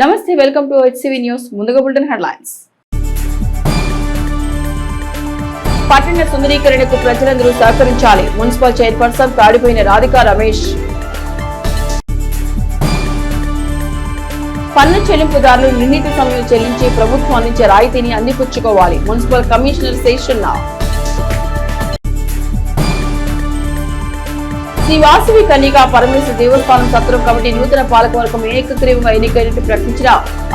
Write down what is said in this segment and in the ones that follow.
నమస్తే, welcome to HCV news. ముందుగా bulletin headlines. పట్టణ సుందరీకరణకు ప్రజలందరూ సహకరించాలి. Municipal chairperson Tadipoyina Radhika Ramesh. పన్ను చెల్లింపుదారులు నిర్ణీత సమయం చెల్లించి ప్రభుత్వం అందించే రాయితీని అందిపుచ్చుకోవాలి. Municipal commissioner Seshanna. శ్రీ వాసవి కన్యకా పరమేశ్వర దేవస్థానం సత్రం కమిటీ నూతన పాలకవర్గం ఏకగ్రీవంగా ఎన్నికైనట్టు ప్రకటించిన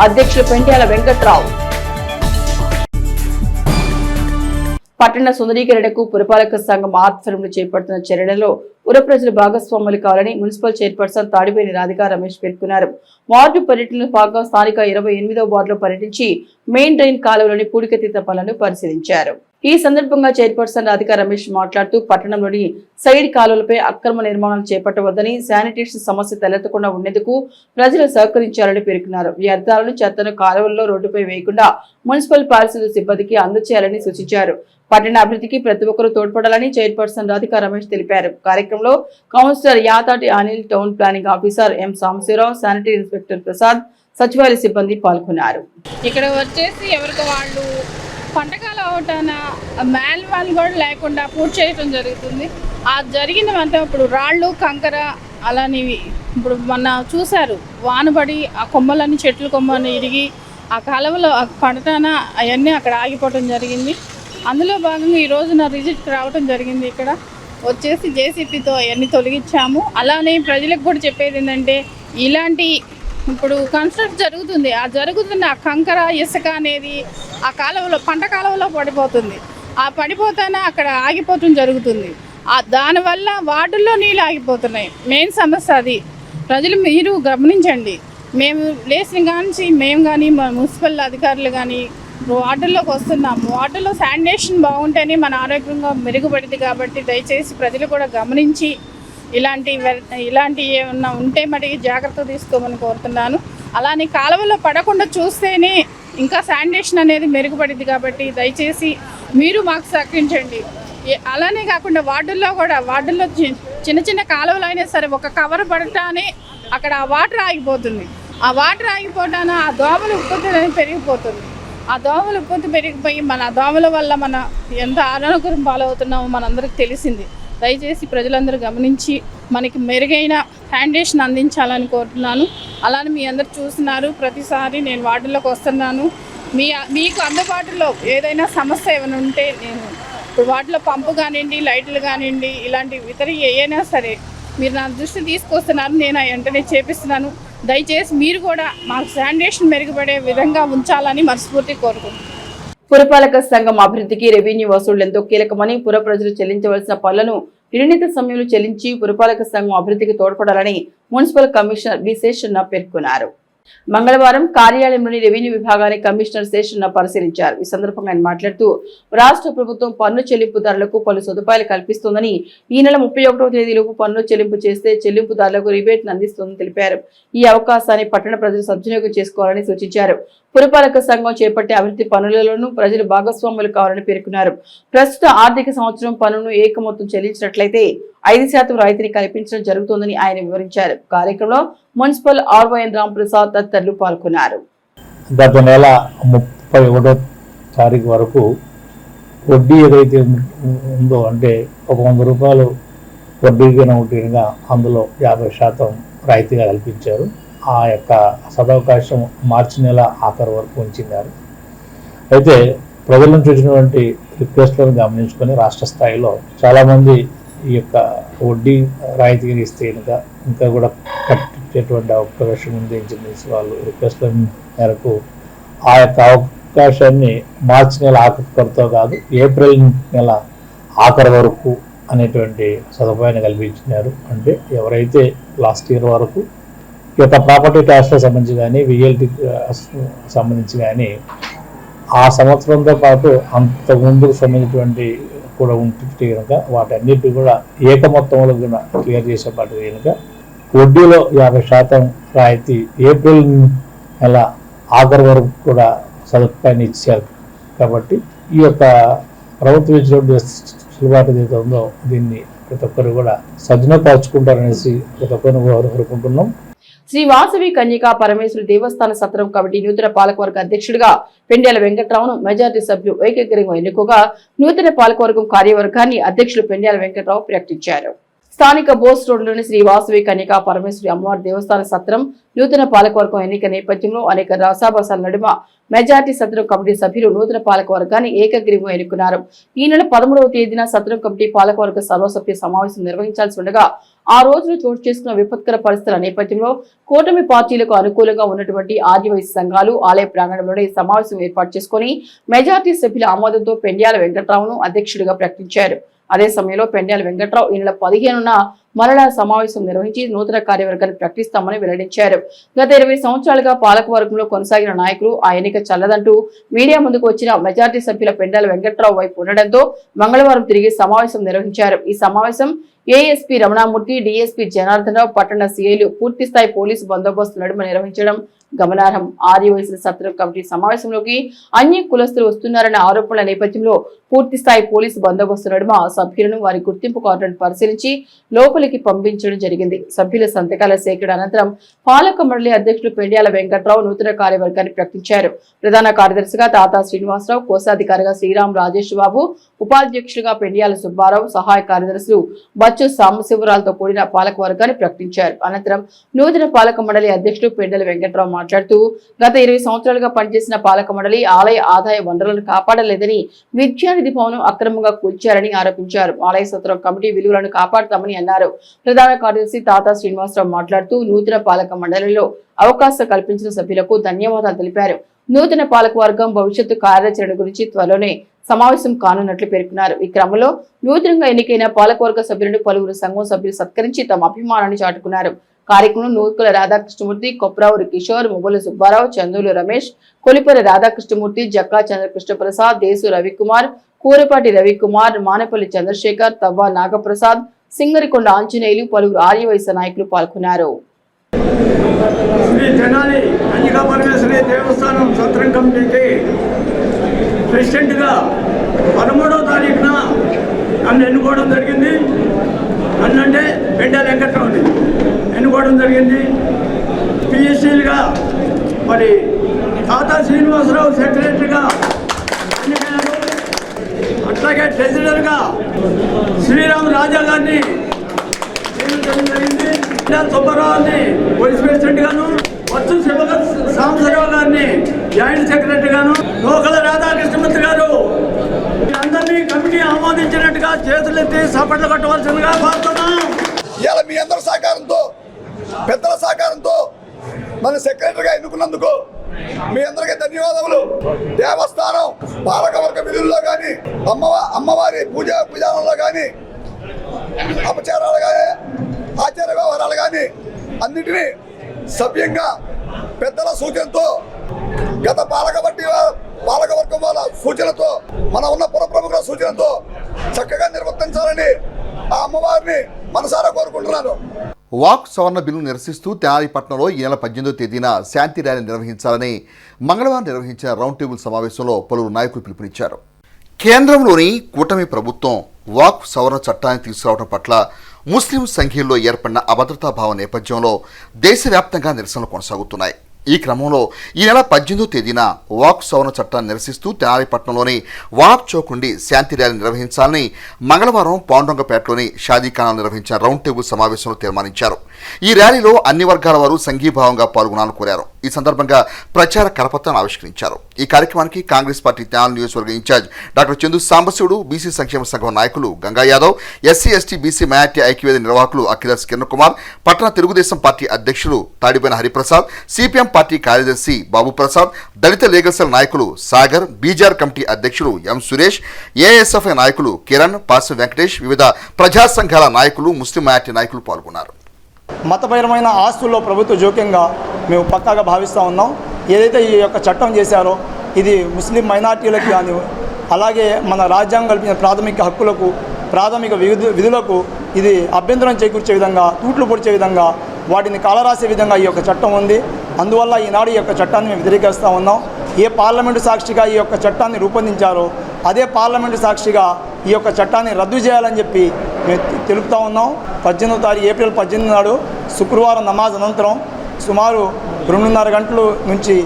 అధ్యక్షులు పెంట్యాల వెంకట్రావు. పట్టణ సుందరీకరణకు పురపాలక సంఘం ఆధ్వర్యంలో చేపడుతున్న చర్యలలో పుర ప్రజలు భాగస్వాములు కావాలని మున్సిపల్ చైర్పర్సన్ తాడిపోయిన రాధికా రమేష్ పేర్కొన్నారు. వార్డు పర్యటనలో భాగంగా స్థానిక 28వ వార్డులో పర్యటించి మెయిన్ డ్రైన్ కాలువలోని పూడికతీత పనులను పరిశీలించారు. ఈ సందర్భంగా చైర్పర్సన్ రాధికా రమేష్ మాట్లాడుతూ పట్టణంలోని సైడ్ కాలువలపై అక్రమ నిర్మాణాలు చేపట్టవద్దని, శానిటేషన్ సమస్య తలెత్తకుండా ఉండేందుకు ప్రజలు సహకరించాలని పేర్కొన్నారు. వ్యర్థాలను, చెత్తను కాలువల్లో రోడ్డుపై వేయకుండా మున్సిపల్ పారిశుద్ధ్య సిబ్బందికి అందజేయాలని సూచించారు. పట్టణ అభివృద్ధికి ప్రతి ఒక్కరూ తోడ్పడాలని చైర్పర్సన్ రాధికా రమేష్ తెలిపారు. కార్యక్రమంలో councillor Yathati Anil, town planning officer M Sambasiva Rao, sanitary inspector Prasad, సచివాలయ సిబ్బంది పాల్గొన్నారు. ఇక్కడ వచ్చేసి ఎవరికి వాళ్ళు పంటకాల అవటాన మాన్యువల్ కూడా లేకుండా పూర్తి చేయడం జరుగుతుంది. ఆ జరిగినవంతా ఇప్పుడు రాళ్ళు, కంకర అలానివి ఇప్పుడు మొన్న చూశారు. వానబడి ఆ కొమ్మలన్నీ, చెట్లు కొమ్మని ఇరిగి ఆ కాలువలో పడటాన అవన్నీ అక్కడ ఆగిపోవడం జరిగింది. అందులో భాగంగా ఈరోజు నా విజిట్కి రావడం జరిగింది. ఇక్కడ వచ్చేసి జేసీపీతో అవన్నీ తొలగించాము. అలానే ప్రజలకు కూడా చెప్పేది ఏంటంటే, ఇలాంటి ఇప్పుడు కన్స్ట్రక్ట్ జరుగుతుంది, ఆ జరుగుతున్న కంకర, ఇసుక అనేది ఆ కాలువలో, పంట కాలువలో పడిపోతుంది. ఆ పడిపోతానే అక్కడ ఆగిపోవటం జరుగుతుంది. దానివల్ల వార్డుల్లో నీళ్ళు ఆగిపోతున్నాయి. మెయిన్ సమస్య అది. ప్రజలు మీరు గమనించండి. మేము లేచిన కానీ మేము కానీ మా మున్సిపల్ అధికారులు కానీ వార్డుల్లోకి వస్తున్నాము. వార్డుల్లో శానిటేషన్ బాగుంటేనే మన ఆరోగ్యంగా మెరుగుపడింది. కాబట్టి దయచేసి ప్రజలు కూడా గమనించి ఇలాంటి ఏమన్నా ఉంటే మరి జాగ్రత్త తీసుకోమని కోరుతున్నాను. అలానే కాలువలో పడకుండా చూస్తేనే ఇంకా శానిటేషన్ అనేది మెరుగుపడింది. కాబట్టి దయచేసి మీరు మాకు సహకరించండి. అలానే కాకుండా వార్డుల్లో చిన్న చిన్న కాలువలు అయినా సరే ఒక కవర్ పడటానే అక్కడ ఆ వాటర్ ఆగిపోతుంది. ఆ వాటర్ ఆగిపోవటాన ఆ దోమల ఉత్పత్తి అనేది పెరిగిపోతుంది. ఆ దోమల ఉత్పత్తి పెరిగిపోయి మన దోమల వల్ల మన ఎంత అనారోగ్యం పాలవుతున్నామో మనందరికి తెలిసింది. దయచేసి ప్రజలందరూ గమనించి మనకి మెరుగైన శానిటేషన్ అందించాలని కోరుతున్నాను. అలానే మీ అందరు చూస్తున్నారు, ప్రతిసారి నేను వార్డుల్లోకి వస్తున్నాను. మీకు అందుబాటులో ఏదైనా సమస్య ఏమైనా ఉంటే నేను ఇప్పుడు వాటిలో పంపు కానివ్వండి, లైట్లు కానివ్వండి, ఇలాంటి ఇతర ఏమైనా సరే మీరు నా దృష్టి తీసుకొస్తున్నారు. నేను వెంటనే చేపిస్తున్నాను. దయచేసి మీరు కూడా మాకు శానిటేషన్ మెరుగుపడే విధంగా ఉంచాలని మనస్ఫూర్తి కోరుకుంటున్నాను. పురపాలక సంఘం అభివృద్ధికి రెవెన్యూ వసూళ్లు ఎంతో కీలకమని, పుర ప్రజలు చెల్లించవలసిన పనులను నిర్ణీత సమయంలో చెల్లించి పురపాలక సంఘం అభివృద్ధికి తోడ్పడాలని మున్సిపల్ కమిషనర్ బి శేషన్న పేర్కొన్నారు. మంగళవారం కార్యాలయంలోని రెవెన్యూ విభాగాన్ని కమిషనర్ శేషన్న పరిశీలించారు. ఈ సందర్భంగా ఆయన మాట్లాడుతూ, రాష్ట్ర ప్రభుత్వం పన్ను చెల్లింపుదారులకు పలు సదుపాయాలు కల్పిస్తోందని, ఈ నెల 31వ తేదీలోపు పన్ను చెల్లింపు చేస్తే చెల్లింపుదారులకు రిబేట్ అందిస్తోందని తెలిపారు. ఈ అవకాశాన్ని పట్టణ ప్రజలు సద్వినియోగం చేసుకోవాలని సూచించారు. పురపాలక సంఘం చేపట్టే అభివృద్ధి పనులలోనూ ప్రజలు భాగస్వాములు కావాలని పేర్కొన్నారు. ప్రస్తుత ఆర్థిక సంవత్సరం పన్నును ఏకమొత్తం చెల్లించినట్లయితే 5% రాయితీని కల్పించడం జరుగుతోందని ఆయన వివరించారు. కార్యక్రమంలో మున్సిపల్ ఆర్వైఎన్ రాంప్రసాద్ తదితరులు పాల్గొన్నారు. గత నెల 31వ తారీఖు వరకు వడ్డీ ఏదైతే ఉందో, అంటే ఒక 100 రూపాయలు వడ్డీగా ఉంటేగా అందులో 50% రాయితీగా కల్పించారు. ఆ యొక్క సదవకాశం మార్చి నెల ఆఖరు వరకు ఉంచినారు. అయితే ప్రజల నుంచి వచ్చినటువంటి రిక్వెస్ట్లను గమనించుకొని రాష్ట్ర స్థాయిలో చాలామంది ఈ యొక్క వడ్డీ రాయితీగా ఇస్తే ఇంకా కూడా కట్టేటువంటి అవకాశం ఉంది అని చెప్పేసి వాళ్ళు రిక్వెస్ట్ల మేరకు ఆ యొక్క అవకాశాన్ని మార్చి నెల ఆఖరుతో కాదు, ఏప్రిల్ నెల ఆఖరు వరకు అనేటువంటి సదుపాయాన్ని కల్పించినారు. అంటే ఎవరైతే లాస్ట్ ఇయర్ వరకు ఈ యొక్క ప్రాపర్టీ ట్యాక్స్లకు సంబంధించి కానీ, విఎల్టీ సంబంధించి కానీ ఆ సంవత్సరంతో పాటు అంతకుముందుకు సంబంధించినటువంటి కూడా ఉంటే కనుక వాటన్నిటి కూడా ఏకమొత్తంలో కూడా క్లియర్ చేసేపాటి కనుక వడ్డీలో 50% రాయితీ ఏప్రిల్ నెల ఆఖరు వరకు కూడా సదుపాయాన్ని ఇచ్చారు. కాబట్టి ఈ యొక్క ప్రభుత్వం ఇచ్చినటువంటి సులుబాటు ఏదైతే ఉందో దీన్ని ప్రతి ఒక్కరు కూడా సద్వినియోగపరచుకుంటారనేసి ప్రతి ఒక్కరిని కోరుకుంటున్నాం. శ్రీ వాసవి కన్యకా పరమేశ్వరి దేవస్థాన సత్రం కమిటీ నూతన పాలకవర్గ అధ్యక్షుడిగా పెండ్యాల వెంకట్రావును మెజార్టీ సభ్యులు ఏకగ్రీవంగా ఎన్నుకోగా నూతన పాలకవర్గం కార్యవర్గాన్ని అధ్యక్షులు పెండ్యాల వెంకట్రావు ప్రకటించారు. స్థానిక బోస్ రోడ్లోని శ్రీ వాసవి కన్యకా పరమేశ్వరి అమ్మవారి దేవస్థాన సత్రం నూతన పాలకవర్గం ఎన్నిక నేపథ్యంలో అనేక రసాభాసాల నడుమ మెజార్టీ సత్రం కమిటీ సభ్యులు నూతన పాలకవర్గాన్ని ఏకగ్రీవంగా ఎన్నుకున్నారు. ఈ నెల 13వ తేదీన సత్రం కమిటీ పాలకవర్గ సర్వసభ్య సమావేశం నిర్వహించాల్సి ఉండగా ఆ రోజున చోటు చేసుకున్న విపత్కర పరిస్థితుల నేపథ్యంలో కూటమి పార్టీలకు అనుకూలంగా ఉన్నటువంటి ఆదివాసీ సంఘాలు ఆలయ ప్రాంగణంలోనే సమావేశం ఏర్పాటు చేసుకుని మెజార్టీ సభ్యుల ఆమోదంతో పెండ్యాల వెంకట్రావును అధ్యక్షుడిగా ప్రకటించారు. అదే సమయంలో పెండ్యాల వెంకట్రావు ఈ నెల 15న మరలా సమావేశం నిర్వహించి నూతన కార్యవర్గాన్ని ప్రకటిస్తామని వెల్లడించారు. గత 20 సంవత్సరాలుగా పాలకవర్గంలో కొనసాగిన నాయకులు ఆ ఎన్నిక చల్లదంటూ మీడియా ముందుకు వచ్చిన మెజార్టీ సభ్యుల పెండ్యాల వెంకట్రావు వైపు ఉండడంతో మంగళవారం తిరిగి సమావేశం నిర్వహించారు. ఈ సమావేశం ఏఎస్పీ రమణామూర్తి, డీఎస్పీ జనార్దన్ రావు, పట్టణ సీఐలు పూర్తిస్థాయి పోలీసు బందోబస్తు నడుమ నిర్వహించడం గమనార్హం. ఆదివాసీ సత్రం కమిటీ సమావేశంలోకి అన్య కులస్తులు వస్తున్నారన్న ఆరోపణల నేపథ్యంలో పూర్తిస్థాయి పోలీసు బందోబస్తు నడుమ సభ్యులను వారి గుర్తింపు కార్డులను పరిశీలించి లోపలికి పంపించడం జరిగింది. సభ్యుల సంతకాల సేకరణ అనంతరం పాలక మండలి అధ్యక్షుడు పెండ్యాల వెంకట్రావు నూతన కార్యవర్గాన్ని ప్రకటించారు. ప్రధాన కార్యదర్శిగా తాతా శ్రీనివాసరావు, కోశాధికారిగా శ్రీరామ్ రాజేష్ బాబు, ఉపాధ్యక్షులుగా పెండ్యాల సుబ్బారావు, సహాయ కార్యదర్శులు బచ్చు సాంబశివరాలతో కూడిన పాలక వర్గాన్ని ప్రకటించారు. అనంతరం నూతన పాలక మండలి అధ్యక్షుడు పెండ్యాల వెంకట్రావు మాట్లాడుతూ గత 20 సంవత్సరాలుగా పనిచేసిన పాలక మండలి ఆలయ ఆదాయ వనరులను కాపాడలేదని, విద్యానిధి భవనం అక్రమంగా కూల్చారని ఆరోపించారు. ఆలయ సత్రం కమిటీ విలువలను కాపాడతామని అన్నారు. ప్రధాన కార్యదర్శి తాతా శ్రీనివాసరావు మాట్లాడుతూ నూతన పాలక మండలిలో అవకాశం కల్పించిన సభ్యులకు ధన్యవాదాలు తెలిపారు. నూతన పాలక వర్గం భవిష్యత్తు కార్యాచరణ గురించి త్వరలోనే సమావేశం కానున్నట్లు పేర్కొన్నారు. ఈ క్రమంలో నూతనంగా ఎన్నికైన పాలకవర్గ సభ్యులను పలువురు సంఘం సభ్యులు సత్కరించి తమ అభిమానాన్ని చాటుకున్నారు. కార్యక్రమంలో నూకల రాధాకృష్ణమూర్తి, కొప్రావురి కిషోర్, మువ్వల సుబ్బారావు, చందూలు రమేష్, కొలిపరి రాధాకృష్ణమూర్తి, జక్కా చంద్రకృష్ణ ప్రసాద్, దేశు రవికుమార్, కూరపాటి రవికుమార్, మానేపల్లి చంద్రశేఖర్, తవ్వ నాగప్రసాద్, సింగరికొండ ఆంజనేయులు, పలువురు ఆర్యవైశ్య నాయకులు పాల్గొన్నారు. శ్రీ తెనాలి కన్యకా పరమేశ్వరి దేవస్థానం సత్రం కమిటీకి ప్రెసిడెంట్గా 13వ తారీఖున నన్ను ఎన్నుకోవడం జరిగింది. నన్నంటే పెండ్యాల వెంకట్రావుని ఎన్నుకోవడం జరిగింది. పిఎస్సీలుగా మరి తాతా శ్రీనివాసరావు సెక్రటరీగా ఎన్నికయ్యారు. అట్లాగే ట్రెజరర్గా శ్రీరామ్ రాజా గారిని నియమించడం జరిగింది. సుబ్బారావుని వైస్ ప్రెసిడెంట్ గాను, వచ్చు సాంబశివరావు గారిని జాయింట్ సెక్రటరీ గాను, నూకల రాధాకృష్ణమూర్తి గారు అందరినీ కమిటీ ఆమోదించినట్టుగా చేతులెత్తి సపట్లు కట్టవలసిందిగా కోరుతున్నాం. ఇవాళ మీ అందరి సహకారంతో, పెద్దల సహకారంతో మన సెక్రటరీగా ఎన్నుకున్నందుకు మీ అందరికీ ధన్యవాదములు. దేవస్థానం పాలకవర్గ విధుల్లో కానీ, అమ్మవారి పూజా విధానంలో కానీ, అపచారాలు కానీ, ఆచార వ్యవహారాలు కానీ అన్నిటినీ సభ్యంగా పెద్దల సూచనతో, గత పాలకవర్గం వాళ్ళ సూచనతో, మన ఉన్న పుర ప్రముఖుల సూచనతో చక్కగా నిర్వర్తించాలని ఆ అమ్మవారిని మనసారా కోరుకుంటున్నాను. వాక్ సవరణ బిల్లును నిరసిస్తూ తెనాలిపట్నంలో ఈ నెల 18వ తేదీన శాంతి ర్యాలీ నిర్వహించాలని మంగళవారం నిర్వహించిన రౌండ్ టేబుల్ సమావేశంలో పలువురు నాయకులు పిలుపునిచ్చారు. కేంద్రంలోని కూటమి ప్రభుత్వం వాక్ సవరణ చట్టాన్ని తీసుకురావడం పట్ల ముస్లిం సంఘీయుల్లో ఏర్పడిన అభద్రతాభావం నేపథ్యంలో దేశవ్యాప్తంగా నిరసనలు కొనసాగుతున్నాయి. ఈ క్రమంలో ఈ నెల 18వ తేదీన వాక్ సవరణ చట్టాన్ని నిరసిస్తూ తెనాలిపట్నంలోని వాక్ చౌక్ నుండి శాంతి ర్యాలీ నిర్వహించాలని మంగళవారం పాండొంగపేటలోని షాదీఖానాలో నిర్వహించిన రౌండ్ టేబుల్ సమావేశంలో తీర్మానించారు. ఈ ర్యాలీలో అన్ని వర్గాల వారు సంఘీభావంగా పాల్గొనాలని కోరారు. ఈ సందర్భంగా ప్రచార కరపత్రాన్ని ఆవిష్కరించారు. ఈ కార్యక్రమానికి కాంగ్రెస్ పార్టీ తెనాలి నియోజకవర్గ incharge doctor Chandu Sambasivudu, BC సంక్షేమ సంఘం నాయకులు Ganga Yadav, SC ST BC minority ఐక్యవేది నిర్వాహకులు అఖిలాస్ కిరణ్ కుమార్, పట్టణ తెలుగుదేశం పార్టీ అధ్యక్షులు తాడిబోయిన హరిప్రసాద్, సిపిఎం పార్టీ కార్యదర్శి బాబు ప్రసాద్, దళిత లీగల్ సెల్ నాయకులు సాగర్, బీజార్ కమిటీ అధ్యక్షులు ఎం సురేష్, ఏఎస్ఎఫ్ఐ నాయకులు కిరణ్, పాసం వెంకటేష్, వివిధ ప్రజా సంఘాల నాయకులు, ముస్లిం మైనార్టీ నాయకులు పాల్గొన్నారు. మతపరమైన ఆస్తుల్లో ప్రభుత్వ జోక్యంగా మేము పక్కాగా భావిస్తూ ఉన్నాం. ఏదైతే ఈ యొక్క చట్టం చేశారో ఇది ముస్లిం మైనార్టీలకు కానీ, అలాగే మన రాజ్యాంగం కల్పించిన ప్రాథమిక హక్కులకు, ప్రాథమిక విధులకు ఇది అభ్యంతరం చేకూర్చే విధంగా, తూట్లు పొడిచే విధంగా, వాటిని కాలరాసే విధంగా ఈ యొక్క చట్టం ఉంది. అందువల్ల ఈనాడు ఈ యొక్క చట్టాన్ని మేము వ్యతిరేకిస్తూ ఉన్నాం. ఏ పార్లమెంటు సాక్షిగా ఈ యొక్క చట్టాన్ని రూపొందించారో అదే పార్లమెంటు సాక్షిగా ఈ యొక్క చట్టాన్ని రద్దు చేయాలని చెప్పి మేము తెలుపుతూ ఉన్నాం. 18వ తారీఖు ఏప్రిల్ 18 నాడు శుక్రవారం నమాజ్ అనంతరం సుమారు 2:30 గంటల నుంచి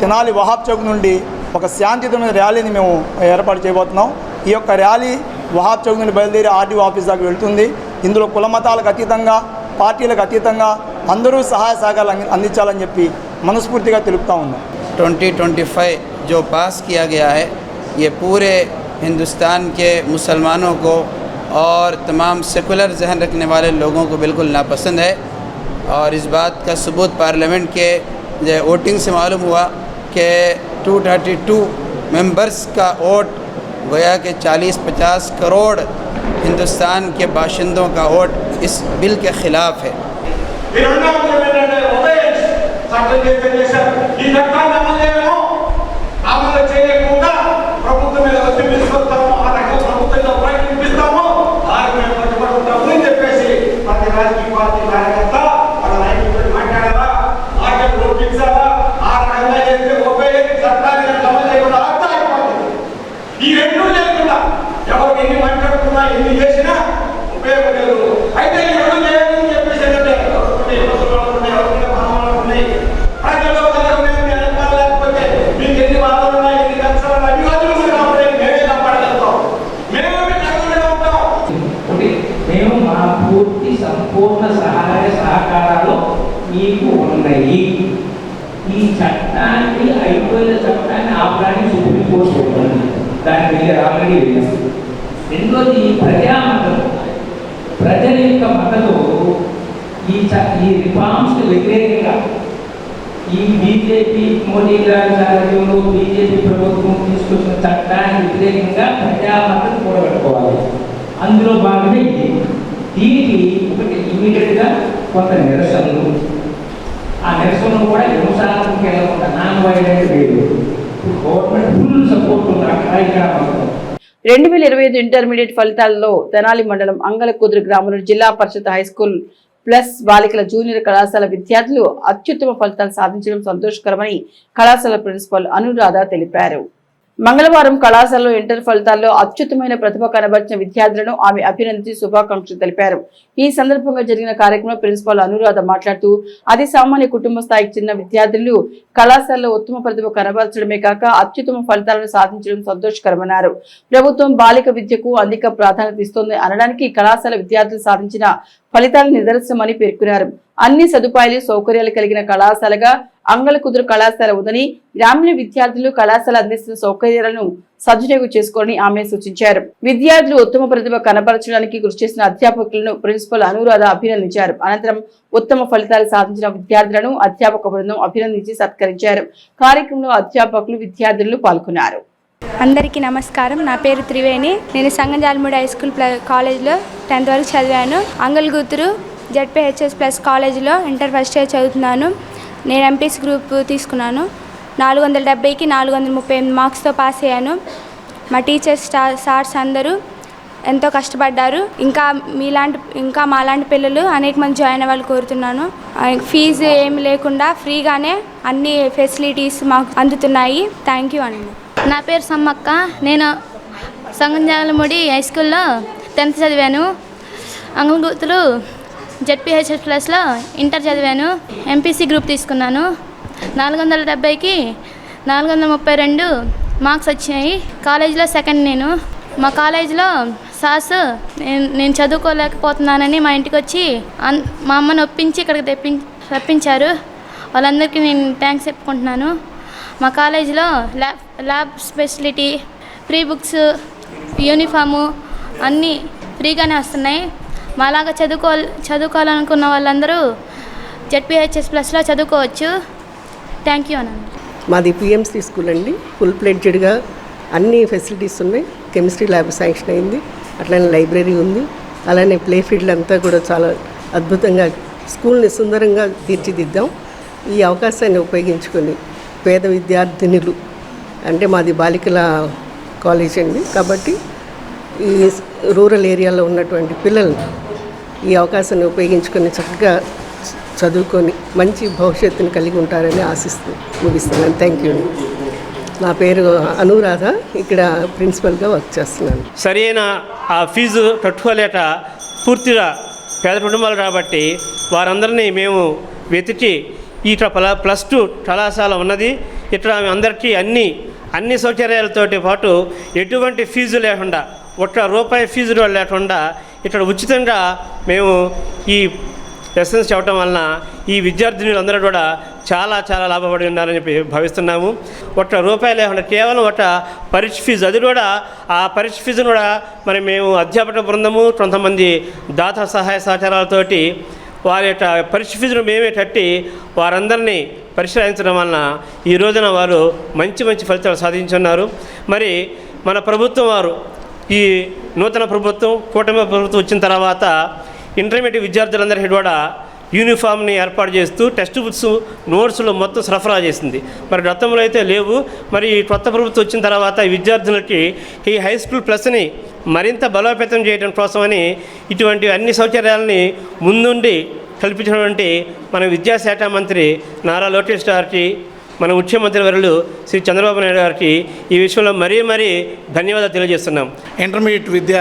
తెనాలి వహాబ్ చౌక్ నుండి ఒక శాంతియుతమైన ర్యాలీని మేము ఏర్పాటు చేయబోతున్నాం. ఈ యొక్క ర్యాలీ వహాబ్ చౌక్ నుండి బయలుదేరి ఆర్టీఓ ఆఫీస్ దాకా వెళ్తుంది. ఇందులో కుల మతాలకు అతీతంగా, పార్టీలకు అతీతంగా అందరూ సహాయ సహకారాలు అందించాలని చెప్పి మనస్ఫూర్తిగా తెలుపుతా ఉన్నాం. 2025 जो पास किया गया है ये पूरे हिंदुस्तान के मुसलमानों को और तमाम सेकुलर जहन रखने वाले लोगों को बिल्कुल नापसंद है और इस बात का सबूत पार्लियामेंट के वोटिंग से मालूम हुआ कि 232 मेंबर्स का वोट गोया के 40-50 करोड़ हिंदुस्तान के बाशिंदों का वोट इस बिल के ख़िलाफ़ है. సంపూర్ణ సహాయ సహకారాలు మీకు ఉన్నాయి. ఈ చట్టాన్ని అయిపోయిన చట్టాన్ని ఆపడానికి సుప్రీంకోర్టు ఉంటుంది. దానికి వెళ్ళి ఆల్రెడీ వెళ్ళాం. రెండోది ప్రజామతం, ప్రజల యొక్క మద్దతు ఈ రిఫార్మ్స్కి వ్యతిరేకంగా ఈ బీజేపీ మోడీ గారి సారథ్యంలో బీజేపీ ప్రభుత్వం తీసుకొచ్చిన చట్టానికి వ్యతిరేకంగా ప్రజామతం కూడబెట్టుకోవాలి. అందులో భాగమే ఇది. దీనికి ఒకటి ఇమీడియట్గా కొంత నిరసనలు, ఆ నిరసనలు కూడా హింసాత్మక వెళ్ళకుండా నాన్ వైలెంట్ వేరు గవర్నమెంట్ ఫుల్ సపోర్ట్ ఉంది అక్కడ ఇక్కడ. 2025 ఇంటర్మీడియట్ ఫలితాల్లో తెనాలి మండలం అంగలకుదురు గ్రామంలో జిల్లా పరిషత్ హైస్కూల్ ప్లస్ బాలికల జూనియర్ కళాశాల విద్యార్థులు అత్యుత్తమ ఫలితాలు సాధించడం సంతోషకరమని కళాశాల ప్రిన్సిపల్ అనురాధ తెలిపారు. మంగళవారం కళాశాలలో ఇంటర్ ఫలితాల్లో అత్యుత్తమైన ప్రతిభ కనబర్చిన విద్యార్థులను ఆమె అభినందించి శుభాకాంక్షలు తెలిపారు. ఈ సందర్భంగా జరిగిన కార్యక్రమంలో ప్రిన్సిపాల్ అనురాధ మాట్లాడుతూ అతి సామాన్య కుటుంబ స్థాయికి చెందిన విద్యార్థులు కళాశాలలో ఉత్తమ ప్రతిభ కనబరచడమే కాక అత్యుత్తమ ఫలితాలను సాధించడం సంతోషకరమన్నారు. ప్రభుత్వం బాలిక విద్యకు అధిక ప్రాధాన్యత ఇస్తోంది అనడానికి కళాశాల విద్యార్థులు సాధించిన ఫలితాల నిదర్శనమని పేర్కొన్నారు. అన్ని సదుపాయాలు సౌకర్యాలు కలిగిన కళాశాలగా అంగలకుదురు కళాశాల ఉందని, గ్రామీణ విద్యార్థులు కళాశాల అందిస్తున్న సౌకర్యాలను సద్వినియోగం చేసుకోవాలని ఆమె సూచించారు. విద్యార్థులు ఉత్తమ ప్రతిభ కనబరచడానికి కృషి చేసిన అధ్యాపకులను ప్రిన్సిపల్ అనురాధ అభినందించారు. అనంతరం ఉత్తమ ఫలితాలు సాధించిన విద్యార్థులను అధ్యాపక బృందం అభినందించి సత్కరించారు. కార్యక్రమంలో అధ్యాపకులు, విద్యార్థులు పాల్గొన్నారు. అందరికీ నమస్కారం. నా పేరు త్రివేణి. నేను సంగంజాలమూడి హై స్కూల్ కాలేజ్లో 10th వరకు చదివాను. అంగలగుతురు జెడ్పీహెచ్ఎస్ ప్లస్ కాలేజీలో ఇంటర్ ఫస్ట్ ఇయర్ చదువుతున్నాను. నేను ఎంపీసీ గ్రూప్ తీసుకున్నాను. 470కి 438 మార్క్స్తో పాస్ అయ్యాను. మా టీచర్స్, సార్స్ అందరూ ఎంతో కష్టపడ్డారు. ఇంకా మాలాంటి పిల్లలు అనేక మంది జాయిన్ అవ్వాలి కోరుతున్నాను. ఫీజు ఏమి లేకుండా ఫ్రీగానే అన్ని ఫెసిలిటీస్ మాకు అందుతున్నాయి. థ్యాంక్ యూ అండి. నా పేరు సమ్మక్క. నేను సంగంజాలమూడి హై స్కూల్లో 10th చదివాను. అంగలగుతురు జెడ్పీహెచ్ఎస్ ప్లస్లో ఇంటర్ చదివాను. ఎంపీసీ గ్రూప్ తీసుకున్నాను. 470కి 432 మార్క్స్ వచ్చినాయి. కాలేజీలో సెకండ్ నేను. మా కాలేజీలో సార్స్ నేను చదువుకోలేకపోతున్నానని మా ఇంటికి వచ్చి మా అమ్మని ఒప్పించి ఇక్కడికి రప్పించారు. వాళ్ళందరికీ నేను థ్యాంక్స్ చెప్పుకుంటున్నాను. మా కాలేజీలో lab facility, free books, uniform అన్నీ ఫ్రీగానే వస్తున్నాయి. మాలాగా చదువుకోవాలనుకున్న వాళ్ళందరూ జెడ్పీహెచ్ఎస్ ప్లస్లో చదువుకోవచ్చు. థ్యాంక్ యూ అనండి. మాది పిఎంసీ స్కూల్ అండి. ఫుల్ ప్లెడ్జ్డ్గా అన్ని ఫెసిలిటీస్ ఉన్నాయి. కెమిస్ట్రీ ల్యాబ్ శాంక్షన్ అయింది. అట్లనే లైబ్రరీ ఉంది. అలానే ప్లే ఫీల్డ్ అంతా కూడా చాలా అద్భుతంగా స్కూల్ని సుందరంగా తీర్చిదిద్దాం. ఈ అవకాశాన్ని ఉపయోగించుకొని పేద విద్యార్థినులు, అంటే మాది బాలికల కాలేజ్ అండి, కాబట్టి ఈ రూరల్ ఏరియాలో ఉన్నటువంటి పిల్లల్ని ఈ అవకాశాన్ని ఉపయోగించుకొని చక్కగా చదువుకొని మంచి భవిష్యత్తుని కలిగి ఉంటారని ఆశిస్తూ ముగిస్తున్నాను. Thank you. నా పేరు అనురాధ. ఇక్కడ ప్రిన్సిపల్గా వర్క్ చేస్తున్నాను. సరైన ఆ ఫీజు కట్టుకోలేక పూర్తిగా పేద కుటుంబాలు కాబట్టి వారందరినీ మేము వెతికి ఇట్లా +2 కళాశాల ఉన్నది. ఇట్లా అందరికీ అన్ని సౌకర్యాలతోటి పాటు ఎటువంటి ఫీజు లేకుండా, ₹1 ఫీజు లేకుండా ఇక్కడ ఉచితంగా మేము ఈ లెసన్స్ చెప్పడం వలన ఈ విద్యార్థినులందరూ కూడా చాలా చాలా లాభపడి ఉన్నారని చెప్పి భావిస్తున్నాము. ₹1 లేకుండా కేవలం పరీక్ష ఫీజు, అది కూడా ఆ పరీక్ష ఫీజును కూడా మరి మేము అధ్యాపక బృందము కొంతమంది దాత సహాయ సహకారాలతోటి వారి యొక్క పరీక్ష ఫీజును మేమే కట్టి వారందరినీ పరిశీలించడం వలన ఈ రోజున వారు మంచి ఫలితాలు సాధించున్నారు. మరి మన ప్రభుత్వం వారు ఈ నూతన ప్రభుత్వం కూటమి ప్రభుత్వం వచ్చిన తర్వాత ఇంటర్మీడియట్ విద్యార్థులందరికీ కూడా యూనిఫామ్ని ఏర్పాటు చేస్తూ టెక్స్ట్ బుక్స్ నోట్స్లు మొత్తం సరఫరా చేసింది. మరి గతంలో అయితే లేవు. మరి ఈ కొత్త ప్రభుత్వం వచ్చిన తర్వాత ఈ విద్యార్థులకి ఈ హై స్కూల్ ప్లస్ని మరింత బలోపేతం చేయడం కోసమని ఇటువంటి అన్ని సౌకర్యాలని ముందుండి కల్పించినటువంటి మన విద్యాశాఖ మంత్రి నారా లోకేష్ గారికి, మన ముఖ్యమంత్రి వర్యులు శ్రీ చంద్రబాబు నాయుడు గారికి ఈ విషయంలో మరీ ధన్యవాదాలు తెలియజేస్తున్నాం. ఇంటర్మీడియట్ విద్య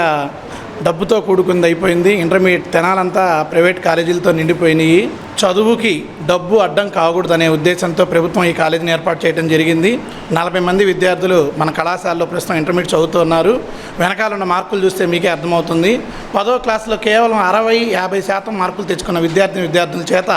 డబ్బుతో కూడుకుంది అయిపోయింది. ఇంటర్మీడియట్ తెనాలంతా ప్రైవేట్ కాలేజీలతో నిండిపోయినాయి. చదువుకి డబ్బు అడ్డం కాకూడదనే ఉద్దేశంతో ప్రభుత్వం ఈ కాలేజీని ఏర్పాటు చేయడం జరిగింది. 40 మంది విద్యార్థులు మన కళాశాలలో ప్రస్తుతం ఇంటర్మీడియట్ చదువుతున్నారు. వెనకాల ఉన్న మార్కులు చూస్తే మీకే అర్థమవుతుంది. 10వ క్లాసులో కేవలం 60-50% మార్కులు తెచ్చుకున్న విద్యార్థుల చేత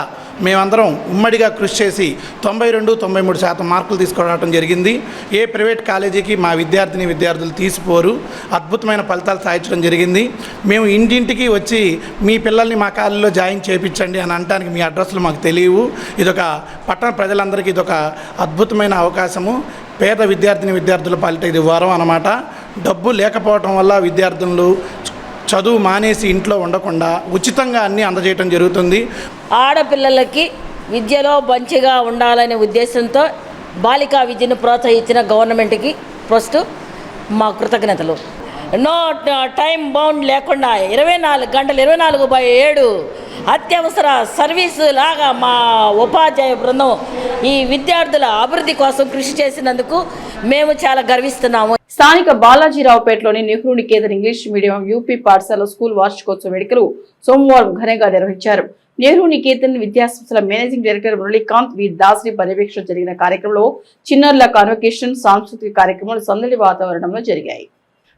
మేమందరం ఉమ్మడిగా కృషి చేసి 92-93% మార్కులు తీసుకురావడం జరిగింది. ఏ ప్రైవేట్ కాలేజీకి మా విద్యార్థులు తీసిపోరు. అద్భుతమైన ఫలితాలు సాధించడం జరిగింది. మేము ఇంటింటికి వచ్చి మీ పిల్లల్ని మా కాలేజీలో జాయిన్ చేయించండి అని అనడానికి మీ అడ్రస్లు మాకు తెలియవు. ఇదొక పట్టణ ప్రజలందరికీ ఇదొక అద్భుతమైన అవకాశము. పేద విద్యార్థుల పాలిట ఇది వరం అన్నమాట. డబ్బు లేకపోవటం వల్ల విద్యార్థులు చదువు మానేసి ఇంట్లో ఉండకుండా ఉచితంగా అన్నీ అందజేయడం జరుగుతుంది. ఆడపిల్లలకి విద్యలో మంచిగా ఉండాలనే ఉద్దేశంతో బాలికా విద్యను ప్రోత్సహించిన గవర్నమెంట్కి ఫస్ట్ మా కృతజ్ఞతలు. నో టైం బౌండ్ లేకుండా 24 గంటలు 24/7 అత్యవసర సర్వీసు లాగా మా ఉపాధ్యాయ బృందం ఈ విద్యార్థుల అభివృద్ధి కోసం కృషి చేసినందుకు మేము చాలా గర్విస్తున్నాము. స్థానిక బాలాజీరావుపేటలోని Nehru Niketan English medium UP పాఠశాల స్కూల్ వార్షికోత్సవ వేడుకలు సోమవారం ఘనంగా నిర్వహించారు. నెహ్రూ నికేతన్ విద్యాసంస్థల managing director Muralikanth V Dasari పర్యవేక్షణ జరిగిన కార్యక్రమంలో చిన్నారుల కాన్వకేషన్, సాంస్కృతిక కార్యక్రమాలు సందడి వాతావరణంలో జరిగాయి.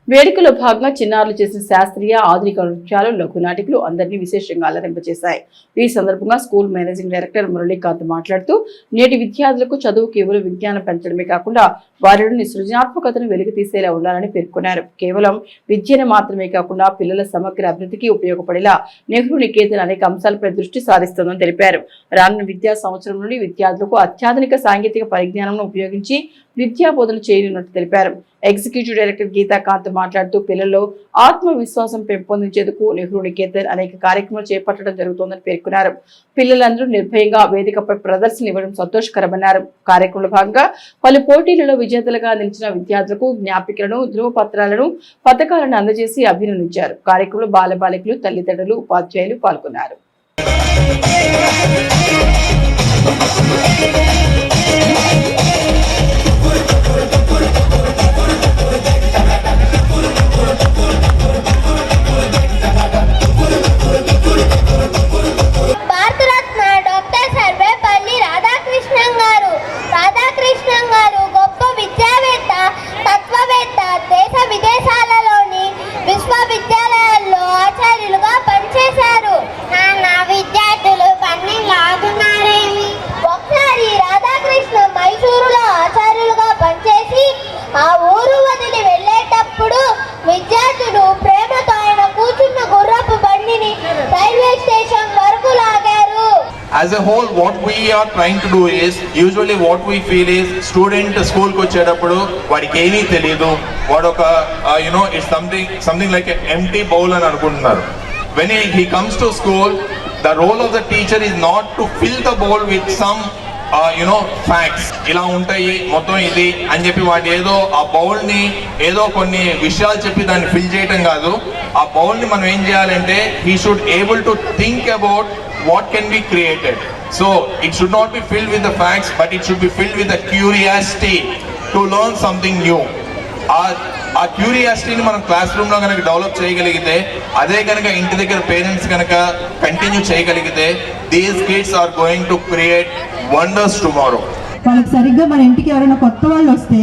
వేడుకలో భాగంగా చిన్నారులు చేసిన శాస్త్రీయ, ఆధునిక నృత్యాలు, లఘు నాటికలు అందరినీ విశేషంగా అలరింపచేశాయి. ఈ సందర్భంగా స్కూల్ మేనేజింగ్ డైరెక్టర్ మురళీకాంత్ మాట్లాడుతూ నేటి విద్యార్థులకు చదువు కేవలం విజ్ఞానం పెంచడమే కాకుండా వారిలోని సృజనాత్మకతను వెలుగు తీసేలా ఉండాలని పేర్కొన్నారు. కేవలం విద్యను మాత్రమే కాకుండా పిల్లల సమగ్ర అభివృద్ధికి ఉపయోగపడేలా నెహ్రూ నికేతన్ అనేక అంశాలపై దృష్టి సారిస్తోందని తెలిపారు. రానున్న విద్యా సంవత్సరం నుండి విద్యార్థులకు అత్యాధునిక సాంకేతిక పరిజ్ఞానం ఉపయోగించి విద్యా బోధన చేయనున్నట్టు తెలిపారు. ఎగ్జిక్యూటివ్ డైరెక్టర్ గీతాకాంత్ మాట్లాడుతూ పిల్లల్లో ఆత్మవిశ్వాసం పెంపొందించేందుకు నెహ్రూ నికేతన్ అనేక కార్యక్రమాలు చేపట్టడం జరుగుతోందని పేర్కొన్నారు. పిల్లలందరూ నిర్భయంగా వేదికపై ప్రదర్శనలు ఇవ్వడం సంతోషకరమన్నారు. కార్యక్రమంలో భాగంగా పలు పోటీలలో విజేతలుగా నిలిచిన విద్యార్థులకు జ్ఞాపికలను, ధృవపత్రాలను, పథకాలను అందజేసి అభినందించారు. కార్యక్రమంలో బాలబాలికలు, తల్లిదండ్రులు, ఉపాధ్యాయులు పాల్గొన్నారు. గొప్ప విద్యావేత్త, తత్వవేత్త, దేశ విదేశాలలోని విశ్వవిద్యాలయాల్లో ఆచార్యులుగా పనిచేశారు. నా విద్యార్థులు పన్ని లాగున్నారేమి. ఒకసారి రాధాకృష్ణ మైసూరులో ఆచార్యులుగా పనిచేసి ఆ ఊరు వదిలి వెళ్ళేటప్పుడు విద్యార్థులు ప్రేమతో ఆయన కూర్చున్న గుర్రపు బండిని రైల్వే స్టేషన్ వరకు లాగారు. As a whole, what we are trying to do is, usually what we feel is, student school ko vachedappudu vadiki emi teliyadu, vadoka it's something like an empty bowl ani anukuntunnaru. When he comes to school, the role of the teacher is not to fill the bowl with some facts, ఇలా ఉంటాయి మొత్తం ఇది అని చెప్పి వాటి ఏదో ఆ బౌల్ని ఏదో కొన్ని విషయాలు చెప్పి దాన్ని ఫిల్ చేయటం కాదు. ఆ బౌల్ని మనం ఏం చేయాలంటే he should able to think about what can be created. So it should not be filled with the facts, but it should be filled with the curiosity to learn something new. ఆ క్యూరియాసిటీని మనం class రూమ్లో కనుక develop చేయగలిగితే, అదే కనుక ఇంటి దగ్గర parents కనుక కంటిన్యూ చేయగలిగితే, these kids are going to create wonders tomorrow. వాళ్ళకి సరిగ్గా మన ఇంటికి ఎవరైనా కొత్త వాళ్ళు వస్తే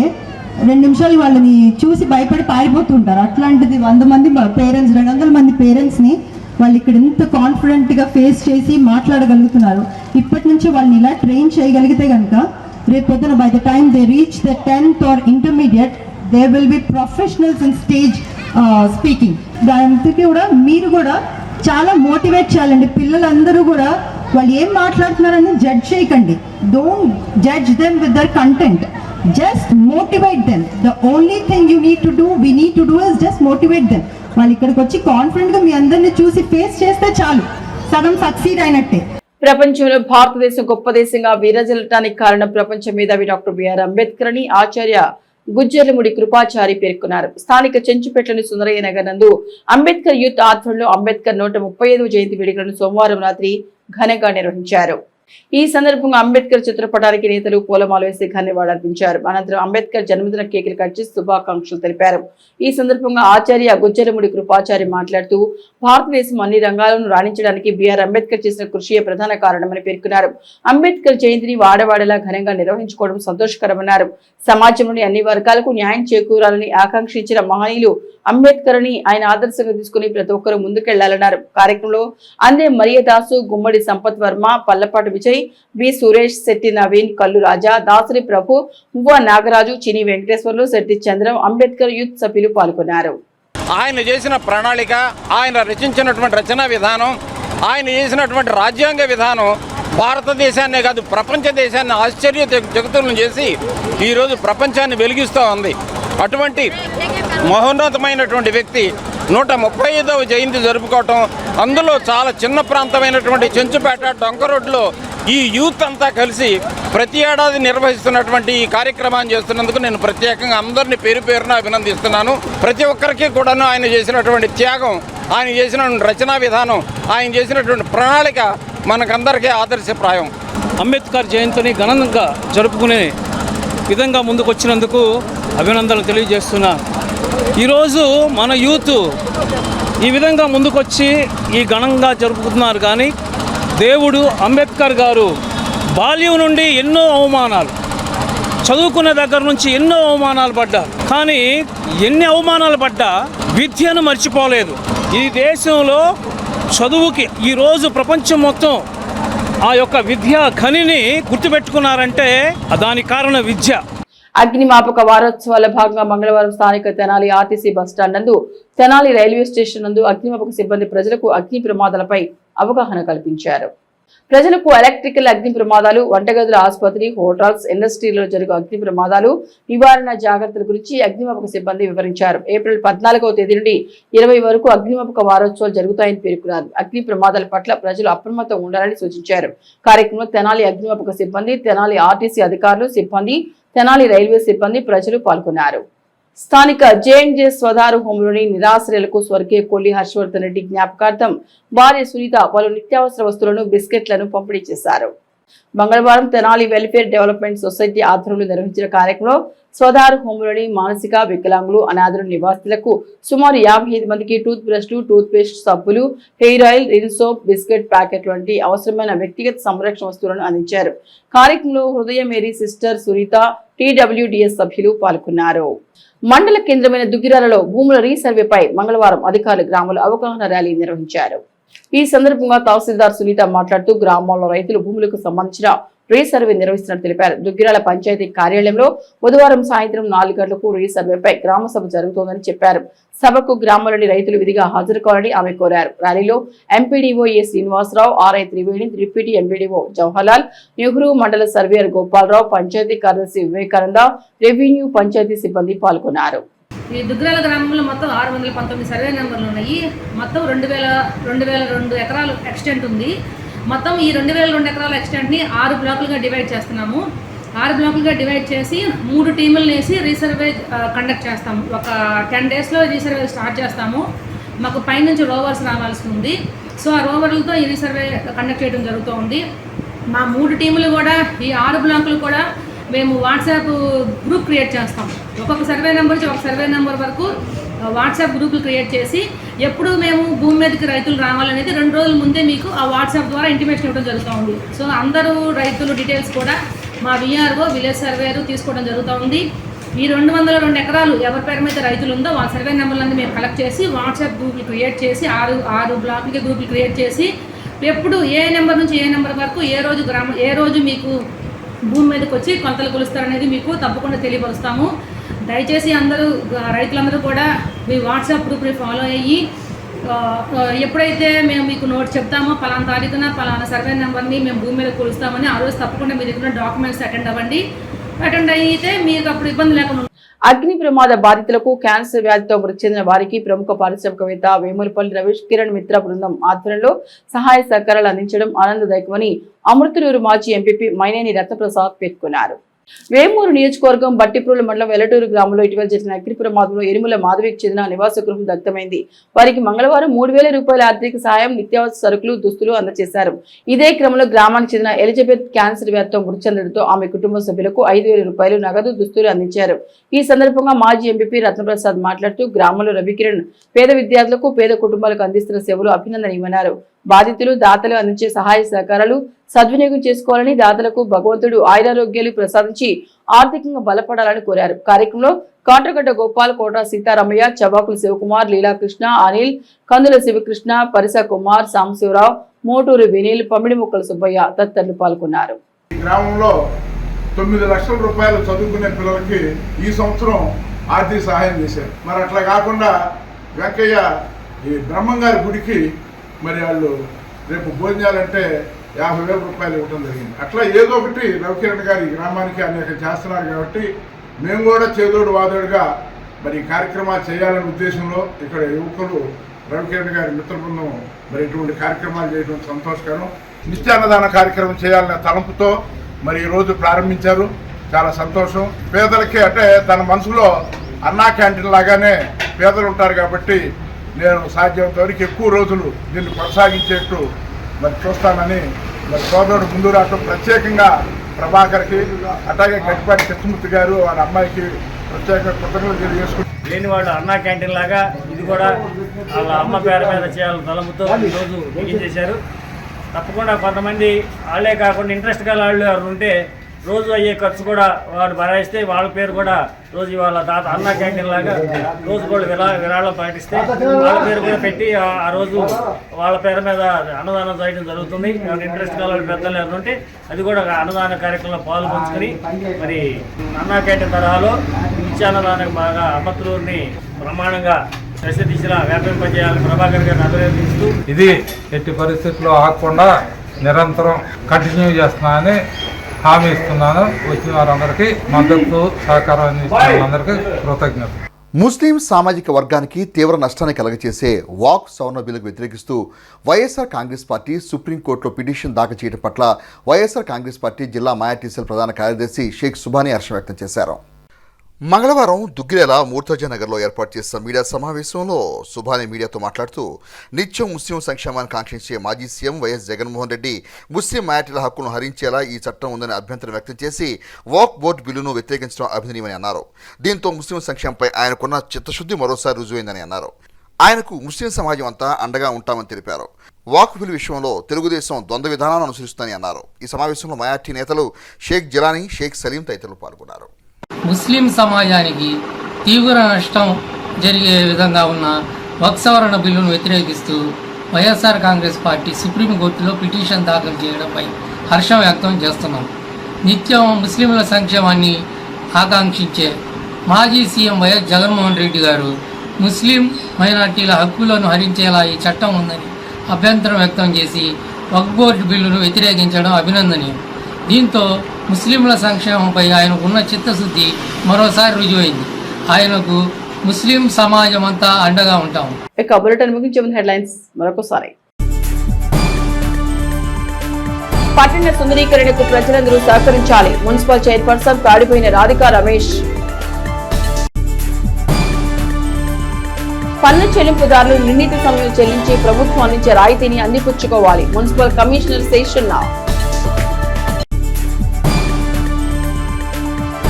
2 నిమిషాలు వాళ్ళని చూసి భయపడి పారిపోతుంటారు. అట్లాంటిది 100 మంది పేరెంట్స్, 200 మంది పేరెంట్స్ని వాళ్ళు ఇక్కడ ఎంత కాన్ఫిడెంట్గా ఫేస్ చేసి మాట్లాడగలుగుతున్నారు. ఇప్పటి నుంచి వాళ్ళని ఇలా ట్రైన్ చేయగలిగితే కనుక రేపు పొద్దున by the time they reach the 10th or intermediate they will be professionals in stage speaking. దానికి కూడా మీరు కూడా చాలా మోటివేట్ చేయాలండి. పిల్లలందరూ కూడా వాళ్ళు ఏం మాట్లాడుతున్నారని జడ్జ్ చేయకండి. Don't judge them with their content, just motivate them. The only thing you need to do, we need to do is just motivate them. వాళ్ళు ఇక్కడికి వచ్చి కాన్ఫిడెంట్గా మీ అందరినీ చూసి ఫేస్ చేస్తే చాలు, సగం సక్సీడ్ అయినట్టే. ప్రపంచంలో భారతదేశం గొప్ప దేశంగా విరాజిల్లటానికి కారణం ప్రపంచ మేధావి డాక్టర్ బిఆర్ అంబేద్కర్ అని ఆచార్య గుజ్జర్లముడి కృపాచారి పేర్కొన్నారు. స్థానిక చెంచుపేటలోని సుందరయ్య నగర్ నందు అంబేద్కర్ యూత్ ఆధ్వర్యంలో అంబేద్కర్ 135వ జయంతి వేడుకలను సోమవారం రాత్రి ఘనంగా నిర్వహించారు. ఈ సందర్భంగా అంబేద్కర్ చిత్రపటానికి నేతలు పూలమాల వేసి ఘన్యవాదార్పించారు. అనంతరం అంబేద్కర్ జన్మదిన కేకులు కట్ చేసి శుభాకాంక్షలు తెలిపారు. ఈ సందర్భంగా ఆచార్య గుజ్జలముడి కృపాచారి మాట్లాడుతూ భారతదేశం అన్ని రంగాలను రాణించడానికి బిఆర్ అంబేద్కర్ చేసిన కృషియే ప్రధాన కారణమని పేర్కొన్నారు. అంబేద్కర్ జయంతిని వాడవాడలా ఘనంగా నిర్వహించుకోవడం సంతోషకరమన్నారు. సమాజంలోని అన్ని వర్గాలకు న్యాయం చేకూరాలని ఆకాంక్షించిన మహనీయులు అంబేద్కర్ అని ఆయన ఆదర్శంగా తీసుకుని ప్రతి ఒక్కరూ ముందుకెళ్లాలన్నారు. కార్యక్రమంలో అందే మరియదాసు, గుమ్మడి సంపత్ వర్మ, పల్లపాటి విజయ్, బి సురేష్, శెట్టి నవీన్, కల్లు రాజా, దాసరి ప్రభు, మువ్వ నాగరాజు, చిని వెంకటేశ్వర్లు, శెట్టి చంద్రం, అంబేద్కర్ యూత్ సభ్యులు పాల్గొన్నారు. ఆయన చేసిన ప్రణాళిక, ఆయన రచించినటువంటి రచనా విధానం, ఆయన చేసినటువంటి రాజ్యాంగ విధానం భారతదేశాన్నే కాదు ప్రపంచ దేశాన్ని ఆశ్చర్య జగతులను చేసి ఈరోజు ప్రపంచాన్ని వెలిగిస్తూ ఉంది. అటువంటి మహోన్నతమైనటువంటి వ్యక్తి 135వ జయంతి జరుపుకోవటం, అందులో చాలా చిన్న ప్రాంతమైనటువంటి చెంచుపేట డొంక రోడ్లో ఈ యూత్ అంతా కలిసి ప్రతి ఏడాది నిర్వహిస్తున్నటువంటి ఈ కార్యక్రమాన్ని చేస్తున్నందుకు నేను ప్రత్యేకంగా అందరినీ పేరు పేరున అభినందిస్తున్నాను. ప్రతి ఒక్కరికి కూడాను ఆయన చేసినటువంటి త్యాగం, ఆయన చేసిన రచనా విధానం, ఆయన చేసినటువంటి ప్రణాళిక మనకందరికీ ఆదర్శప్రాయం. అంబేద్కర్ జయంతిని ఘనంగా జరుపుకునే విధంగా ముందుకొచ్చినందుకు అభినందనలు తెలియజేస్తున్నా. ఈరోజు మన యూత్ ఈ విధంగా ముందుకొచ్చి ఈ ఘనంగా జరుపుకుంటున్నారు. కానీ దేవుడు అంబేద్కర్ గారు బాల్యం నుండి ఎన్నో అవమానాలు, చదువుకునే దగ్గర నుంచి ఎన్నో అవమానాలు పడ్డారు. కానీ ఎన్ని అవమానాలు పడ్డా విద్యను మర్చిపోలేదు. ఈ దేశంలో చదువుకి ఈరోజు ప్రపంచం మొత్తం ఆ యొక్క విద్యా ఖనిని గుర్తుపెట్టుకున్నారంటే దానికి కారణం విద్య. అగ్నిమాపక వారోత్సవాల భాగంగా మంగళవారం స్థానిక తెనాలి ఆర్టీసీ బస్టాండ్ నందు, తెనాలి రైల్వే స్టేషన్ నందు అగ్నిమాపక సిబ్బంది ప్రజలకు అగ్ని ప్రమాదాలపై అవగాహన కల్పించారు. ప్రజలకు ఎలక్ట్రికల్ అగ్ని ప్రమాదాలు, వంటగదుల, ఆసుపత్రి, హోటల్స్, ఇండస్ట్రీలలో జరుగు అగ్ని ప్రమాదాలు నివారణ జాగ్రత్తల గురించి అగ్నిమాపక సిబ్బంది వివరించారు. ఏప్రిల్ 14వ తేదీ నుండి 20 వరకు అగ్నిమాపక వారోత్సవాలు జరుగుతాయని పేర్కొన్నారు. అగ్ని ప్రమాదాల పట్ల ప్రజలు అప్రమత్తంగా ఉండాలని సూచించారు. కార్యక్రమంలో తెనాలి అగ్నిమాపక సిబ్బంది, తెనాలి ఆర్టీసీ అధికారులు, సిబ్బంది, తెనాలి రైల్వే సిబ్బంది, ప్రజలు పాల్గొన్నారు. స్థానిక జేఎంజే స్వధారు హోంలోని నిరాశ్రయులకు స్వర్గీయ కొల్లి హర్షవర్ధన్ రెడ్డి జ్ఞాపకార్థం భార్య సునీత పలు నిత్యావసర వస్తువులను, బిస్కెట్లను పంపిణీ చేశారు. మంగళవారం తెనాలి వెల్ఫేర్ డెవలప్మెంట్ సొసైటీ ఆధ్వర్యంలో నిర్వహించిన కార్యక్రమంలో స్వధారు హోంలోని మానసిక వికలాంగులు, అనాథుల నివాసితులకు సుమారు 55 మందికి టూత్ బ్రష్లు, టూత్ పేస్ట్, సబ్బులు, hair oil, Rin soap, biscuit packet వంటి అవసరమైన వ్యక్తిగత సంరక్షణ వస్తువులను అందించారు. కార్యక్రమంలో హృదయ మేరీ సిస్టర్ సునీత, టీడబ్ల్యూడిఎస్ సభ్యులు పాల్గొన్నారు. మండల కేంద్రమైన దుగ్గిరాలలో భూముల రీసర్వేపై మంగళవారం అధికారులు గ్రామాల్లో అవగాహన ర్యాలీ నిర్వహించారు. ఈ సందర్భంగా తహసీల్దార్ సునీత మాట్లాడుతూ గ్రామాల్లో రైతులు భూములకు సంబంధించిన రీసర్వే నిర్వహిస్తున్నట్టు తెలిపారు. దుగ్గిరాల పంచాయతీ కార్యాలయంలో బుధవారం సాయంత్రం 4 గంటలకు రీసర్వేపై గ్రామ సభ జరుగుతోందని చెప్పారు. సభకు గ్రామంలోని రైతులు విధిగా హాజరు కావాలని ఆమె కోరారు. ర్యాలీలో MPDO A Srinivasa Rao, RI Triveni, deputy MPDO Jawaharlal Nehru, మండల సర్వేయర్ గోపాలరావు, పంచాయతీ కార్యదర్శి వివేకానంద, రెవెన్యూ, పంచాయతీ సిబ్బంది పాల్గొన్నారు. ఈ దుగ్గిరాల గ్రామంలో మొత్తం 619 సర్వే నెంబర్లు ఉన్నాయి. మొత్తం 2002 ఎకరాలు ఎక్స్టెంట్ ఉంది. మొత్తం ఈ 2002 ఎకరాల ఎక్స్టెంట్ని 6 బ్లాకులుగా డివైడ్ చేస్తున్నాము. 6 బ్లాకులుగా డివైడ్ చేసి 3 టీములు వేసి రీసర్వే కండక్ట్ చేస్తాము. ఒక 10 డేస్లో రీసర్వే స్టార్ట్ చేస్తాము. మాకు పైనుంచి రోవర్స్ రావాల్సి ఉంది. సో ఆ రోవర్లతో ఈ రీసర్వే కండక్ట్ చేయడం జరుగుతూ ఉంది. మా 3 టీములు కూడా ఈ 6 బ్లాకులు కూడా మేము వాట్సాప్ గ్రూప్ క్రియేట్ చేస్తాం. ఒక్కొక్క సర్వే నెంబర్ నుంచి ఒక సర్వే నెంబర్ వరకు వాట్సాప్ గ్రూపులు క్రియేట్ చేసి ఎప్పుడు మేము భూమి మీదకి రైతులు రావాలనేది 2 రోజుల ముందే మీకు ఆ వాట్సాప్ ద్వారా ఇంటిమేషన్ ఇవ్వడం జరుగుతూ ఉంది. సో అందరూ రైతులు డీటెయిల్స్ కూడా మా విఆర్ఓ విలేజ్ సర్వేరు తీసుకోవడం జరుగుతూ ఉంది. ఈ 202 ఎకరాలు ఎవరి పేరు మీద రైతులు ఉందో వాళ్ళ సర్వే నెంబర్లన్నీ మేము కలెక్ట్ చేసి వాట్సాప్ గ్రూపులు క్రియేట్ చేసి 6 బ్లాక్లకి గ్రూపులు క్రియేట్ చేసి ఎప్పుడు ఏ నెంబర్ నుంచి ఏ నెంబర్ వరకు ఏ రోజు మీకు భూమి మీదకి వచ్చి కొలతలు కొలుస్తారనేది మీకు తప్పకుండా తెలియపరుస్తాము. దయచేసి అందరూ రైతులందరూ కూడా మీ వాట్సాప్ గ్రూప్ని ఫాలో అయ్యి ఎప్పుడైతే మేము మీకు నోట్ చెప్తామో పలానా తారీఖున పలానా సర్వే నెంబర్ని మేము భూమి మీద కొలుస్తామని ఆ రోజు తప్పకుండా మీ దగ్గర డాక్యుమెంట్స్ అటెండ్ అయితే మీకు అప్పుడు ఇబ్బంది లేకుండా. అగ్ని ప్రమాద బాధితులకు క్యాన్సర్ వ్యాధితో మృతి చెందిన వారికి ప్రముఖ పారిశ్రామికవేత్త వేములపల్లి రమేష్ కిరణ్ మిత్ర బృందం ఆధ్వర్యంలో సహాయ సహకారాలు అందించడం ఆనందదాయకమని అమృతలూరు మాజీ ఎంపీపీ మైనేని రత్నప్రసాద్ పేర్కొన్నారు. వేమూరు నియోజకవర్గం బట్టిప్రోలు మండలం వెల్లటూరు గ్రామంలో ఇటీవల జరిగిన అగ్ని ప్రమాదంలో ఎరుముల మాధవికి చెందిన నివాస గృహం దగ్ధమైంది. వారికి మంగళవారం 3,000 రూపాయల ఆర్థిక సాయం, నిత్యావసర సరుకులు, దుస్తులు అందజేశారు. ఇదే క్రమంలో గ్రామానికి చెందిన ఎలిజబెత్ క్యాన్సర్ వ్యాధితో మృతి చెందడంతో ఆమె కుటుంబ సభ్యులకు 5,000 రూపాయలు నగదు, దుస్తులు అందించారు. ఈ సందర్భంగా మాజీ ఎంపీపీ రత్నప్రసాద్ మాట్లాడుతూ గ్రామంలో రవికిరణ్ పేద విద్యార్థులకు, పేద కుటుంబాలకు అందిస్తున్న సేవలు అభినందనీయమన్నారు. బాధితులు, దాతలు అందించే సహాయ సహకారాలు సద్వినియోగం చేసుకోవాలని, దాతలకు భగవంతుడు ఆయురారోగ్యాలు ప్రసాదించి ఆర్థికంగా బలపడాలని కోరారు. కార్యక్రమంలో కాట్రగడ్డ గోపాల్, కోట సీతారామయ్య, చబాకుల శివకుమార్, లీలాకృష్ణ, అనిల్, కందుల శివకృష్ణ, పరిస కుమార్, సాంబశివరావు, మోటూరు వినీల్, పమిడి ముక్కల సుబ్బయ్య తదితరులు పాల్గొన్నారు. ఈ గ్రామంలో 9 లక్షల రూపాయలు చదువుకునే పిల్లలకి ఈ సంవత్సరం ఆర్థిక సహాయం చేశారు. మరి అట్లా కాకుండా వెంకయ్య ఈ బ్రహ్మంగారి గుడికి మరి వాళ్ళు రేపు భోజనాలంటే 50,000 రూపాయలు ఇవ్వడం జరిగింది. అట్లా ఏదో ఒకటి రవికిరణ్ గారు ఈ గ్రామానికి అనేక చేస్తున్నారు కాబట్టి మేము కూడా చేదోడు వాదోడుగా మరి ఈ కార్యక్రమాలు చేయాలనే ఉద్దేశంలో ఇక్కడ యువకులు రవికిరణ్ గారి మిత్ర బృందం మరి ఇటువంటి కార్యక్రమాలు చేయడం సంతోషకరం. నిత్యాన్నదాన కార్యక్రమం చేయాలనే తలంపుతో మరి ఈరోజు ప్రారంభించారు. చాలా సంతోషం. పేదలకి అంటే తన మనసులో అన్నా క్యాంటీన్ లాగానే పేదలు ఉంటారు కాబట్టి నేను సాధ్యమైనంత వరకు ఎక్కువ రోజులు దీన్ని కొనసాగించేట్టు మరి చూస్తానని మరి సోదరుడు ముందు రావడం, ప్రత్యేకంగా ప్రభాకర్కి, అట్లాగే గట్టిపాటి కృష్ణమూర్తి గారు వాళ్ళ అమ్మాయికి ప్రత్యేకంగా కృతజ్ఞతలు తెలియజేసుకుంటారు. లేని వాళ్ళు అన్నా క్యాంటీన్ లాగా ఇది కూడా వాళ్ళ అమ్మ పేరు మీద చేయాలని తలముతో ఈరోజు మీటింగ్ చేశారు. తప్పకుండా కొంతమంది వాళ్ళే కాకుండా ఇంట్రెస్ట్ గల వాళ్ళు ఎవరు ఉంటే రోజు అయ్యే ఖర్చు కూడా వాడు భరాయిస్తే వాళ్ళ పేరు కూడా రోజు వాళ్ళ దాత అన్నా క్యాంటీన్ లాగా రోజు కూడా విరాళం పాటిస్తే వాళ్ళ పేరు కూడా పెట్టి ఆ రోజు వాళ్ళ పేరు మీద అన్నదానం చేయడం జరుగుతుంది. ఇంట్రెస్ట్ గల పెద్దలు ఎవరు ఉంటే అది కూడా అన్నదాన కార్యక్రమంలో పాల్పంచుకొని మరి అన్నా క్యాంటీన్ తరహాలో నిత్యాన్నదానం బాగా అమృతలూరుని ప్రమాణంగా ప్రసిద్ధిలా వ్యాపింపజేయాలని ప్రభాకర్ గారిని అభినందిస్తూ ఇది ఎట్టి పరిస్థితుల్లో ఆగకుండా నిరంతరం కంటిన్యూ చేస్తున్నానని హామీ ఇస్తున్నాను. వచ్చిన వారందరికీ మద్దతు, సహకారం అందించిన వారందరికీ కృతజ్ఞతలు. ముస్లిం సామాజిక వర్గానికి తీవ్ర నష్టాన్ని కలగచేసే వాక్ సవరణ బిల్లుకు వ్యతిరేకిస్తూ వైఎస్ఆర్ కాంగ్రెస్ పార్టీ సుప్రీంకోర్టులో పిటిషన్ దాఖలు చేయడం పట్ల వైఎస్ఆర్ కాంగ్రెస్ పార్టీ జిల్లా మైనార్టీసెల్ ప్రధాన కార్యదర్శి షేక్ సుబానీ హర్షం వ్యక్తం చేశారు. మంగళవారం దుగ్గిరేల మూర్తజా నగర్లో ఏర్పాటు చేసిన మీడియా సమావేశంలో సుబానీ మీడియాతో మాట్లాడుతూ నిత్యం ముస్లిం సంక్షేమాన్ని కాంక్షించే మాజీ సీఎం వైఎస్ జగన్మోహన్ రెడ్డి ముస్లిం మైనార్టీల హక్కులను హరించేలా ఈ చట్టం ఉందని అభ్యంతరం వ్యక్తం చేసి వాక్ బోర్డు బిల్లును వ్యతిరేకించడం అభినందనీయమని అన్నారు. దీంతో ముస్లిం సంక్షేమంపై ఆయనకున్న చిత్తశుద్ధి మరోసారి రుజువైందని అన్నారు. ఆయనకు ముస్లిం సమాజం అంతా అండగా ఉంటామని తెలిపారు. వాక్ బిల్లు విషయంలో తెలుగుదేశం ద్వంద్వ విధానాన్ని అనుసరిస్తుందని అన్నారు. ఈ సమావేశంలో మైనార్టీ నేతలు షేక్ జిలానీ, షేక్ సలీం తదితరులు పాల్గొన్నారు. ముస్లిం సమాజానికి తీవ్ర నష్టం జరిగే విధంగా ఉన్న వక్ఫ్ సవరణ బిల్లును వ్యతిరేకిస్తూ వైఎస్ఆర్ కాంగ్రెస్ పార్టీ సుప్రీంకోర్టులో పిటిషన్ దాఖలు చేయడంపై హర్షం వ్యక్తం చేస్తున్నాం. నిత్యం ముస్లింల సంక్షేమాన్ని ఆకాంక్షించే మాజీ సీఎం వైఎస్ జగన్మోహన్ రెడ్డి గారు ముస్లిం మైనార్టీల హక్కులను హరించేలా ఈ చట్టం ఉందని అభ్యంతరం వ్యక్తం చేసి వక్ఫ్ బోర్డు బిల్లును వ్యతిరేకించడం అభినందనీయం. దీంతో ముస్లింల సంక్షేమంపై ఆయనకు ఉన్న చిత్తశుద్ధి మరోసారి రుజువైంది. ఆయనకు ముస్లిం సమాజం అంతా అండగా ఉంటాం. హెడ్లైన్స్ మరొకసారి. పట్టణ సుందరీకరణకు ప్రజలందరూ సహకరించాలి. Municipal chairperson Tadipoyina Radhika Ramesh. పన్ను చెల్లింపుదారులు నిర్ణీత సమయం చెల్లించి ప్రభుత్వం అందించే రాయితీని అందిపుచ్చుకోవాలి. Municipal commissioner Seshanna.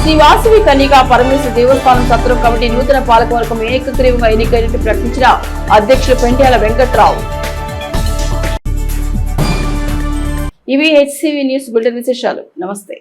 శ్రీ వాసవి కన్యకా పరమేశ్వర దేవస్థానం సత్రం కమిటీ నూతన పాలకవర్గం ఏకగ్రీవంగా ఎన్నికైనట్టు ప్రకటించిన అధ్యక్షులు పెంట్యాల వెంకట్రావు. ఇవి హెచ్సివి న్యూస్ బులెటిన్ విశేషాలు. నమస్తే.